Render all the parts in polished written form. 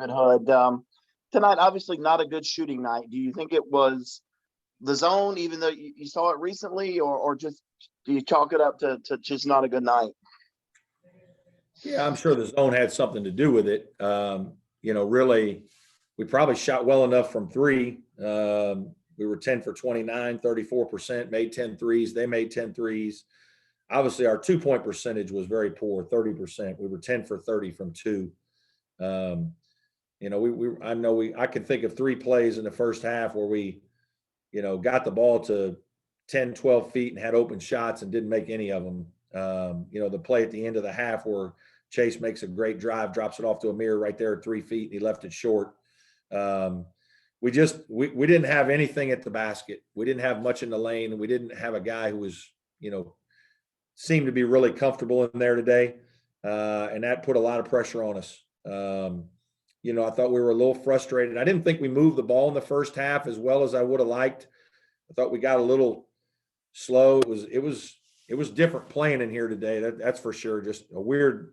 David Hood. Tonight, obviously not a good shooting night. Do you think it was the zone, even though you saw it recently, or just do you chalk it up to just not a good night? Yeah, I'm sure the zone had something to do with it. Really, we probably shot well enough from three. We were 10 for 29, 34%, made 10 threes. They made 10 threes. Obviously, our 2-point percentage was very poor, 30%. We were 10 for 30 from two. I can think of 3 plays in the first half where we, got the ball to 10, 12 feet and had open shots and didn't make any of them. The play at the end of the half where Chase makes a great drive, drops it off to Amir right there at 3 feet, and he left it short. We didn't have anything at the basket. We didn't have much in the lane, and we didn't have a guy who was, seemed to be really comfortable in there today. And that put a lot of pressure on us. I thought we were a little frustrated. I didn't think we moved the ball in the first half as well as I would have liked. I thought we got a little slow. It was different playing in here today. That's for sure. Just a weird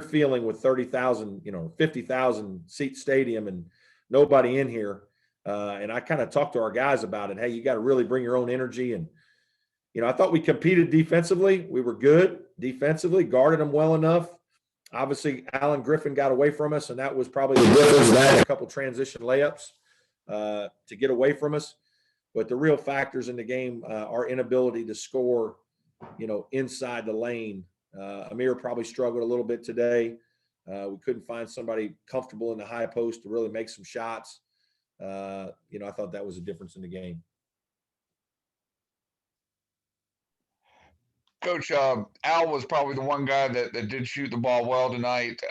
feeling with 30,000, 50,000 seat stadium and nobody in here. And I kind of talked to our guys about it. Hey, you got to really bring your own energy. And, I thought we competed defensively. We were good defensively, guarded them well enough. Obviously, Alan Griffin got away from us, and that was probably the difference. That a couple transition layups to get away from us. But the real factors in the game, our inability to score, inside the lane. Amir probably struggled a little bit today. We couldn't find somebody comfortable in the high post to really make some shots. I thought that was a difference in the game. Coach, Al was probably the one guy that did shoot the ball well tonight.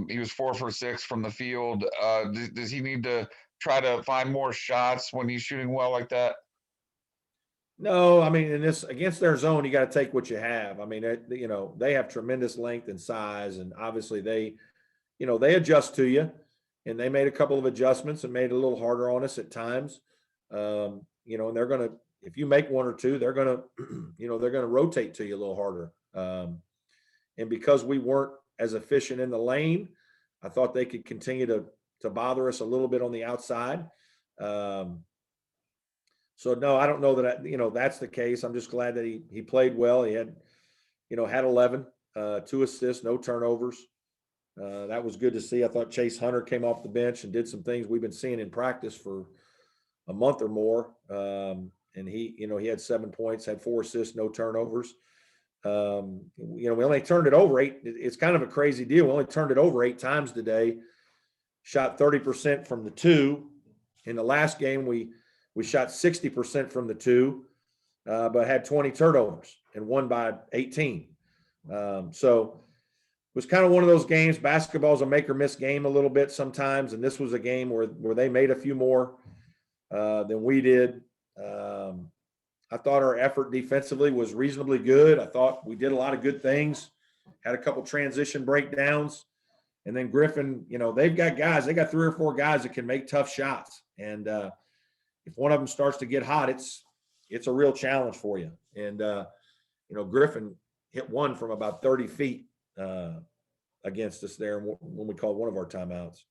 He was 4 for 6 from the field. Does he need to try to find more shots when he's shooting well like that? No, I mean, in this against their zone, you got to take what you have. I mean, they have tremendous length and size, and obviously they adjust to you, and they made a couple of adjustments and made it a little harder on us at times. And they're going to, if you make 1 or 2, they're going to, they're going to rotate to you a little harder. And because we weren't as efficient in the lane, I thought they could continue to bother us a little bit on the outside. So no, I don't know that, that's the case. I'm just glad that he played well. He had 11, 2 assists, no turnovers. That was good to see. I thought Chase Hunter came off the bench and did some things we've been seeing in practice for a month or more. And he had 7 points, had 4 assists, no turnovers. We only turned it over 8. It's kind of a crazy deal. We only turned it over 8 times today. Shot 30% from the 2. In the last game, we shot 60% from the 2, but had 20 turnovers and won by 18. So it was kind of one of those games. Basketball is a make or miss game a little bit sometimes, and this was a game where they made a few more than we did. I thought our effort defensively was reasonably good. I thought we did a lot of good things, had a couple transition breakdowns. And then Griffin, they've got guys. They got 3 or 4 guys that can make tough shots. And if one of them starts to get hot, it's a real challenge for you. And, Griffin hit one from about 30 feet against us there when we called one of our timeouts.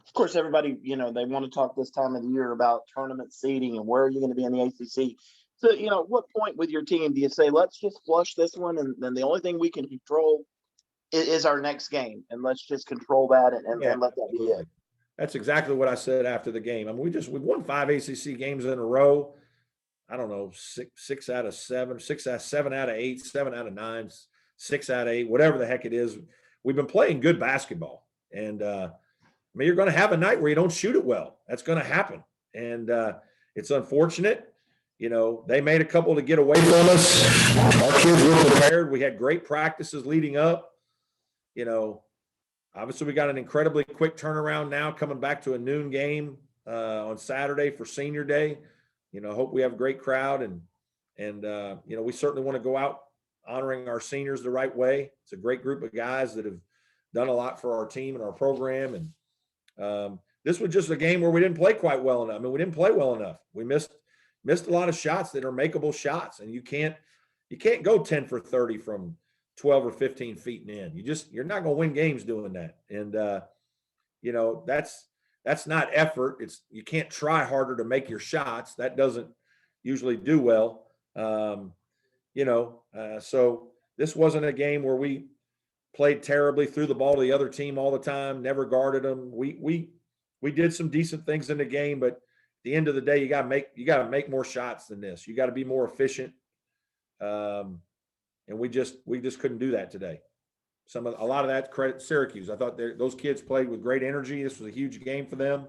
Of course, everybody, they want to talk this time of the year about tournament seeding and where are you going to be in the ACC. So, what point with your team do you say, let's just flush this one, and then the only thing we can control is our next game, and let's just control that and let that be it? That's exactly what I said after the game. I mean, we won 5 ACC games in a row. I don't know, 6 out of 7, 7 out of 8, 7 out of 9, 6 out of 8, whatever the heck it is. We've been playing good basketball, and you're going to have a night where you don't shoot it well. That's going to happen, and it's unfortunate. They made a couple to get away from us. Our kids were prepared. We had great practices leading up. Obviously we got an incredibly quick turnaround now coming back to a noon game on Saturday for senior day. Hope we have a great crowd and we certainly want to go out honoring our seniors the right way. It's a great group of guys that have done a lot for our team and our program. And this was just a game where we didn't play quite well enough. We didn't play well enough. We missed a lot of shots that are makeable shots, and you can't go 10 for 30 from 12 or 15 feet and in. You're not going to win games doing that. And, you know, that's not effort. You can't try harder to make your shots. That doesn't usually do well. You know, so this wasn't a game where we played terribly, threw the ball to the other team all the time, never guarded them. We did some decent things in the game, but at the end of the day, you got to make more shots than this. You got to be more efficient. And we just couldn't do that today. A lot of that credit Syracuse. I thought those kids played with great energy. This was a huge game for them.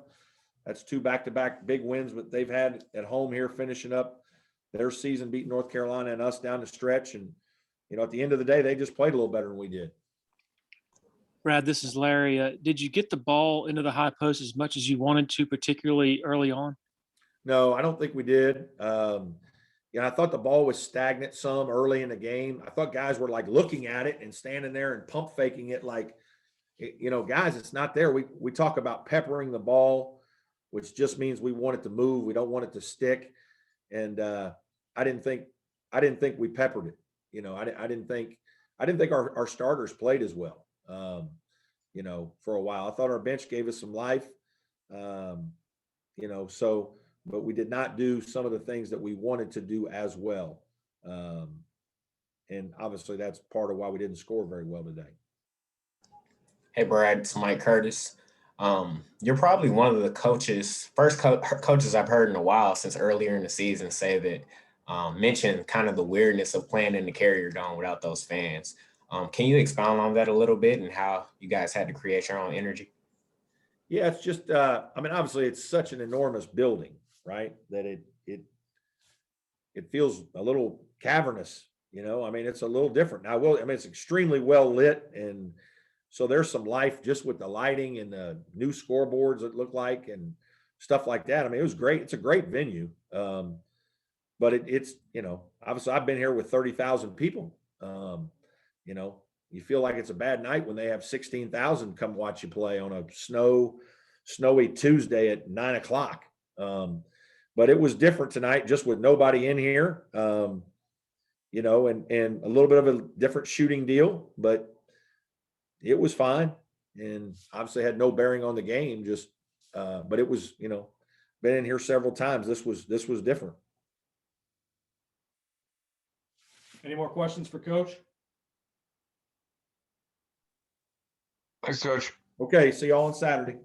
That's 2 back-to-back big wins that they've had at home here, finishing up their season, beating North Carolina and us down the stretch. And, you know, at the end of the day, they just played a little better than we did. Brad, this is Larry. Did you get the ball into the high post as much as you wanted to, particularly early on? No, I don't think we did. You know, I thought the ball was stagnant some early in the game. I thought guys were like looking at it and standing there and pump faking it like, you know, guys, it's not there. We talk about peppering the ball, which just means we want it to move. We don't want it to stick. And I didn't think we peppered it. You know, I didn't think our starters played as well. You know, for a while, I thought our bench gave us some life. You know, but we did not do some of the things that we wanted to do as well. And obviously that's part of why we didn't score very well today. Hey, Brad, it's Mike Curtis. You're probably one of the first coaches I've heard in a while since earlier in the season say that, mention kind of the weirdness of playing in the Carrier Dome without those fans. Can you expound on that a little bit and how you guys had to create your own energy? Yeah, it's just, I mean, obviously it's such an enormous building, right? That it feels a little cavernous, you know. I mean, it's a little different. Now, it's extremely well lit, and so there's some life just with the lighting and the new scoreboards that look like and stuff like that. I mean, it was great. It's a great venue. But it's, you know, obviously I've been here with 30,000 people. You know, you feel like it's a bad night when they have 16,000 come watch you play on a snowy Tuesday at 9 o'clock. But it was different tonight, just with nobody in here, you know, and a little bit of a different shooting deal, but it was fine. And obviously had no bearing on the game, just, but it was, you know, been in here several times. This was different. Any more questions for Coach? Thanks, Coach. Okay. See y'all on Saturday.